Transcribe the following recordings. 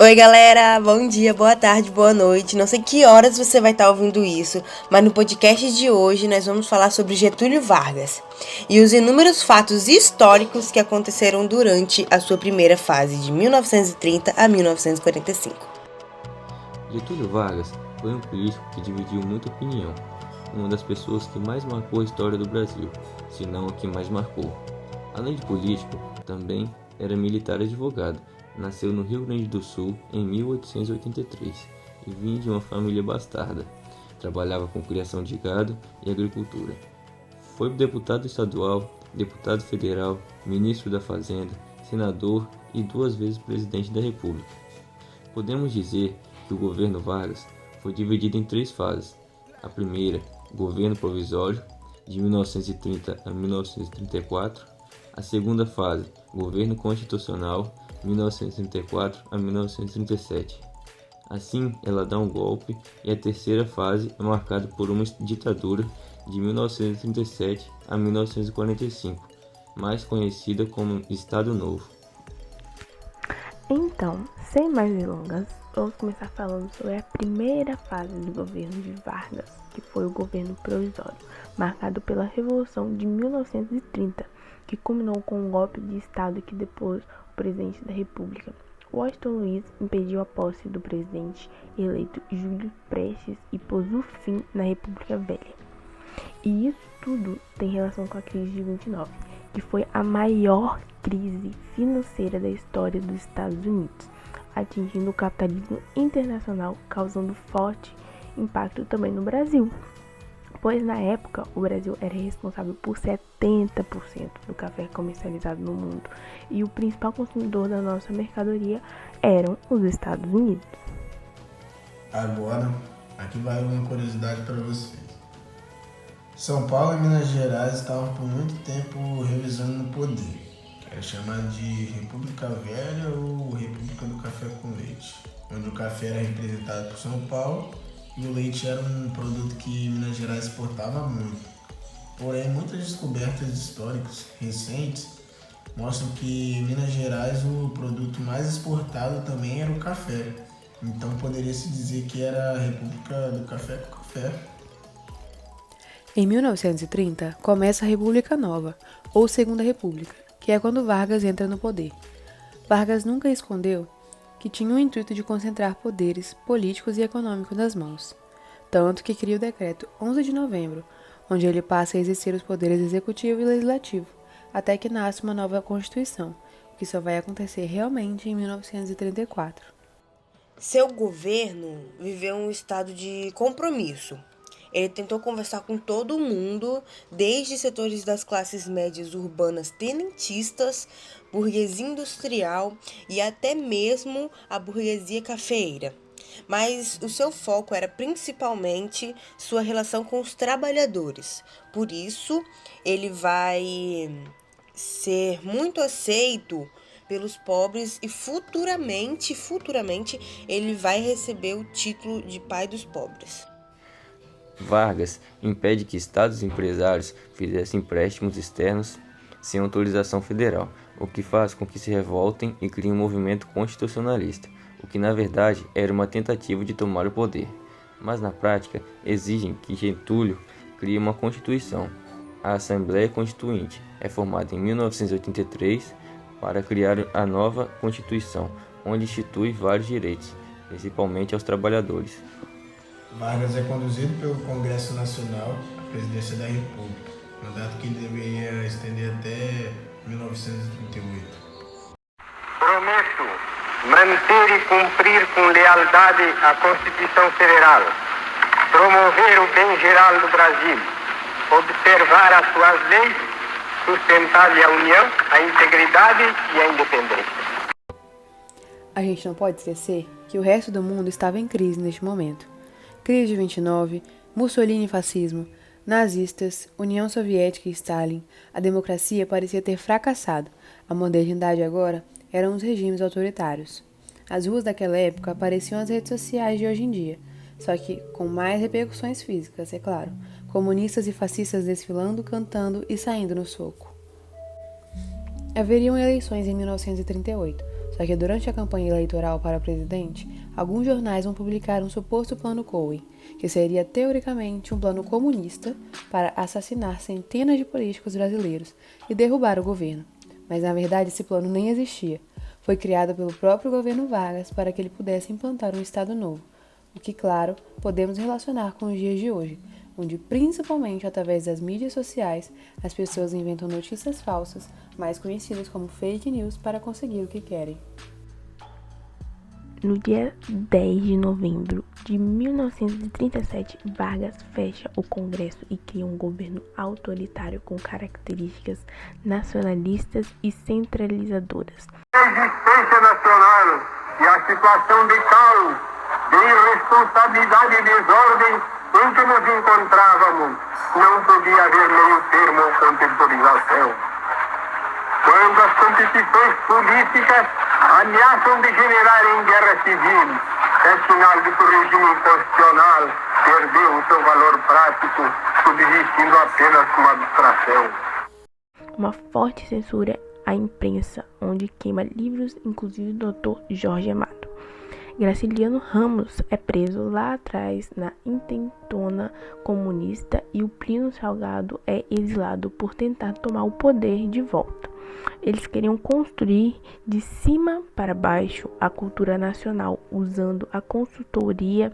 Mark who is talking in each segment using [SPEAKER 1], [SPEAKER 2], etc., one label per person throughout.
[SPEAKER 1] Oi galera, bom dia, boa tarde, boa noite. Não sei que horas você vai estar ouvindo isso, mas no podcast de hoje nós vamos falar sobre Getúlio Vargas e os inúmeros fatos históricos que aconteceram durante a sua primeira fase de 1930 a 1945.
[SPEAKER 2] Getúlio Vargas foi um político que dividiu muita opinião, uma das pessoas que mais marcou a história do Brasil, se não a que mais marcou. Além de político, também era militar advogado. Nasceu no Rio Grande do Sul em 1883 e vinha de uma família bastarda. Trabalhava com criação de gado e agricultura. Foi deputado estadual, deputado federal, ministro da Fazenda, senador e 2 vezes presidente da República. Podemos dizer que o governo Vargas foi dividido em 3 fases. A primeira, governo provisório, de 1930 a 1934. A segunda fase, governo constitucional, 1934 a 1937. Assim, ela dá um golpe e a terceira fase é marcada por uma ditadura de 1937 a 1945, mais conhecida como Estado Novo.
[SPEAKER 3] Então, sem mais delongas, vamos começar falando sobre a primeira fase do governo de Vargas, que foi o governo provisório, marcado pela Revolução de 1930, que culminou com um golpe de Estado que depôs o presidente da República. Washington Luiz impediu a posse do presidente eleito Júlio Prestes e pôs o fim na República Velha. E isso tudo tem relação com a crise de 29, que foi a maior crise financeira da história dos Estados Unidos, atingindo o capitalismo internacional, causando forte impacto também no Brasil, pois na época o Brasil era responsável por 70% do café comercializado no mundo e o principal consumidor da nossa mercadoria eram os Estados Unidos.
[SPEAKER 4] Agora, aqui vai uma curiosidade para vocês. São Paulo e Minas Gerais estavam por muito tempo revisando no poder, que era chamado de República Velha ou República do Café com Leite, onde o café era representado por São Paulo e o leite era um produto que Minas Gerais exportava muito. Porém, muitas descobertas históricas recentes mostram que em Minas Gerais o produto mais exportado também era o café. Então poderia se dizer que era a República do Café com Café.
[SPEAKER 5] Em 1930, começa a República Nova, ou Segunda República, que é quando Vargas entra no poder. Vargas nunca escondeu que tinha o intuito de concentrar poderes políticos e econômicos nas mãos, tanto que cria o Decreto 11 de novembro, onde ele passa a exercer os poderes executivo e legislativo, até que nasce uma nova Constituição, o que só vai acontecer realmente em 1934.
[SPEAKER 1] Seu governo viveu um estado de compromisso. Ele tentou conversar com todo mundo, desde setores das classes médias urbanas tenentistas, burguesia industrial e até mesmo a burguesia cafeeira. Mas o seu foco era principalmente sua relação com os trabalhadores. Por isso, ele vai ser muito aceito pelos pobres e futuramente ele vai receber o título de pai dos pobres.
[SPEAKER 2] Vargas impede que estados e empresários fizessem empréstimos externos sem autorização federal, o que faz com que se revoltem e criem um movimento constitucionalista, o que na verdade era uma tentativa de tomar o poder. Mas na prática exigem que Getúlio crie uma Constituição. A Assembleia Constituinte é formada em 1983 para criar a nova Constituição, onde institui vários direitos, principalmente aos trabalhadores.
[SPEAKER 4] Vargas é conduzido pelo Congresso Nacional à presidência da República, mandato que deveria estender até 1938.
[SPEAKER 6] Prometo manter e cumprir com lealdade a Constituição Federal, promover o bem geral do Brasil, observar as suas leis, sustentar-lhe a união, a integridade e a independência.
[SPEAKER 5] A gente não pode esquecer que o resto do mundo estava em crise neste momento. Crise de 29, Mussolini e fascismo, nazistas, União Soviética e Stalin, a democracia parecia ter fracassado. A modernidade agora eram os regimes autoritários. As ruas daquela época pareciam as redes sociais de hoje em dia, só que com mais repercussões físicas, é claro. Comunistas e fascistas desfilando, cantando e saindo no soco. Haveriam eleições em 1938, só Só que durante a campanha eleitoral para presidente, alguns jornais vão publicar um suposto plano Cohen, que seria teoricamente um plano comunista para assassinar centenas de políticos brasileiros e derrubar o governo. Mas na verdade esse plano nem existia. Foi criado pelo próprio governo Vargas para que ele pudesse implantar um Estado novo, o que, claro, podemos relacionar com os dias de hoje, onde principalmente através das mídias sociais as pessoas inventam notícias falsas, mais conhecidas como fake news, para conseguir o que querem.
[SPEAKER 3] No dia 10 de novembro de 1937, Vargas fecha o Congresso e cria um governo autoritário com características nacionalistas e centralizadoras.
[SPEAKER 6] A existência nacional e a situação de caos, de irresponsabilidade e desordem em que nos encontrávamos, não podia haver meio termo ou contemporização. Quando as competições políticas ameaçam degenerar em guerra civil, é sinal de que o regime constitucional perdeu o seu valor prático, subsistindo apenas como abstração.
[SPEAKER 3] Uma forte censura à imprensa, onde queima livros, inclusive do Dr. Jorge Amado. Graciliano Ramos é preso lá atrás na intentona comunista e o Plínio Salgado é exilado por tentar tomar o poder de volta. Eles queriam construir de cima para baixo a cultura nacional, usando a consultoria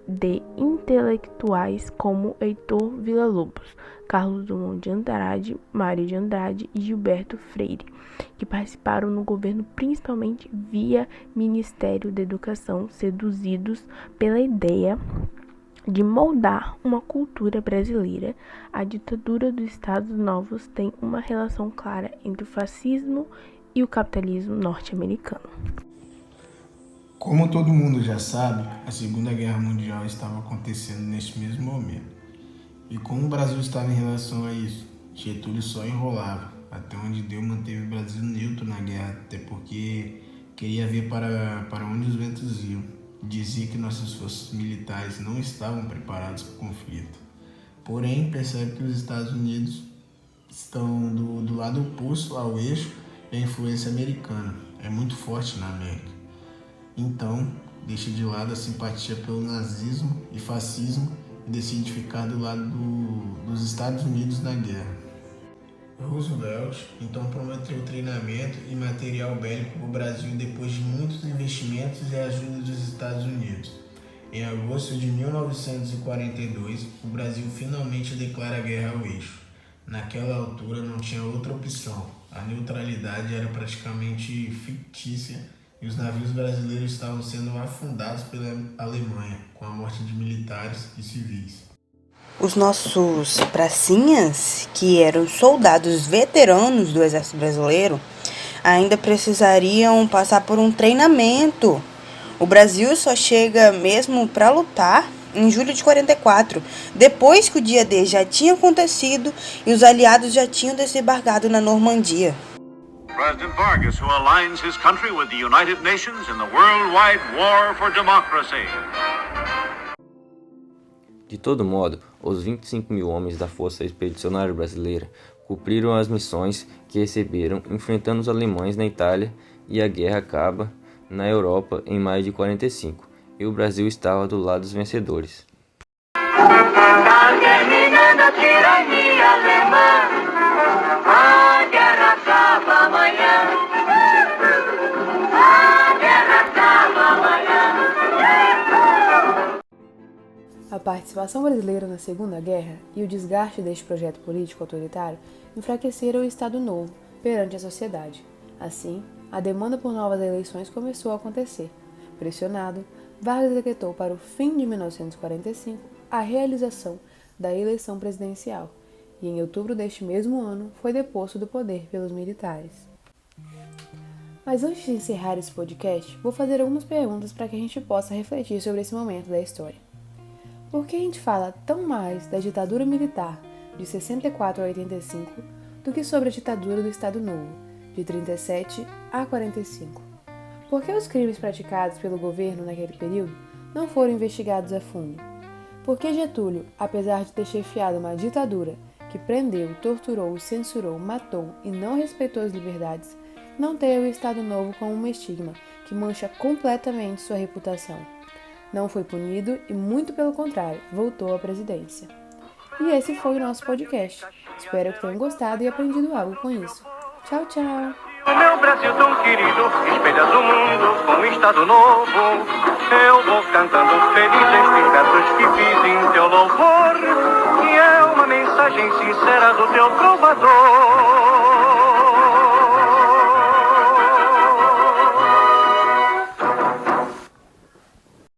[SPEAKER 3] de intelectuais como Heitor Villa-Lobos, Carlos Drummond de Andrade, Mário de Andrade e Gilberto Freire, que participaram no governo principalmente via Ministério da Educação, seduzidos pela ideia de moldar uma cultura brasileira. A ditadura dos Estados Novos tem uma relação clara entre o fascismo e o capitalismo norte-americano.
[SPEAKER 4] Como todo mundo já sabe, a Segunda Guerra Mundial estava acontecendo neste mesmo momento. E como o Brasil estava em relação a isso? Getúlio só enrolava, até onde deu manteve o Brasil neutro na guerra, até porque queria ver para onde os ventos iam. Dizia que nossas forças militares não estavam preparadas para o conflito. Porém, percebe que os Estados Unidos estão do lado oposto ao eixo e a influência americana é muito forte na América. Então, deixa de lado a simpatia pelo nazismo e fascismo e decide ficar do lado dos Estados Unidos na guerra. Roosevelt então prometeu treinamento e material bélico para o Brasil depois de muitos investimentos e ajuda dos Estados Unidos. Em agosto de 1942, o Brasil finalmente declara guerra ao eixo. Naquela altura não tinha outra opção, a neutralidade era praticamente fictícia e os navios brasileiros estavam sendo afundados pela Alemanha, com a morte de militares e civis.
[SPEAKER 1] Os nossos pracinhas, que eram soldados veteranos do Exército Brasileiro, ainda precisariam passar por um treinamento. O Brasil só chega mesmo para lutar em julho de 44, depois que o dia D já tinha acontecido e os aliados já tinham desembarcado na Normandia.
[SPEAKER 7] President Vargas, who aligns his country with the United Nations in the worldwide war for democracy.
[SPEAKER 2] De todo modo, os 25 mil homens da Força Expedicionária Brasileira cumpriram as missões que receberam enfrentando os alemães na Itália e a guerra acaba na Europa em maio de 45 e o Brasil estava do lado dos vencedores.
[SPEAKER 8] Tá terminando a tirania alemã, a guerra acaba amanhã, a guerra acaba amanhã.
[SPEAKER 5] A participação brasileira na Segunda Guerra e o desgaste deste projeto político autoritário enfraqueceram o Estado Novo perante a sociedade. Assim, a demanda por novas eleições começou a acontecer. Pressionado, Vargas decretou para o fim de 1945 a realização da eleição presidencial e, em outubro deste mesmo ano, foi deposto do poder pelos militares. Mas antes de encerrar esse podcast, vou fazer algumas perguntas para que a gente possa refletir sobre esse momento da história. Por que a gente fala tão mais da ditadura militar de 64 a 85 do que sobre a ditadura do Estado Novo, de 37 a 45? Por que os crimes praticados pelo governo naquele período não foram investigados a fundo? Por que Getúlio, apesar de ter chefiado uma ditadura que prendeu, torturou, censurou, matou e não respeitou as liberdades, não ter o Estado Novo como um estigma que mancha completamente sua reputação. Não foi punido e, muito pelo contrário, voltou à presidência. E esse foi o nosso podcast. Espero que tenham gostado e aprendido algo com isso. Tchau, tchau!
[SPEAKER 8] O meu Brasil tão querido, espelhas o mundo com um Estado novo. Eu vou cantando feliz estes versos que fiz em teu louvor, que é uma mensagem sincera do teu trovador.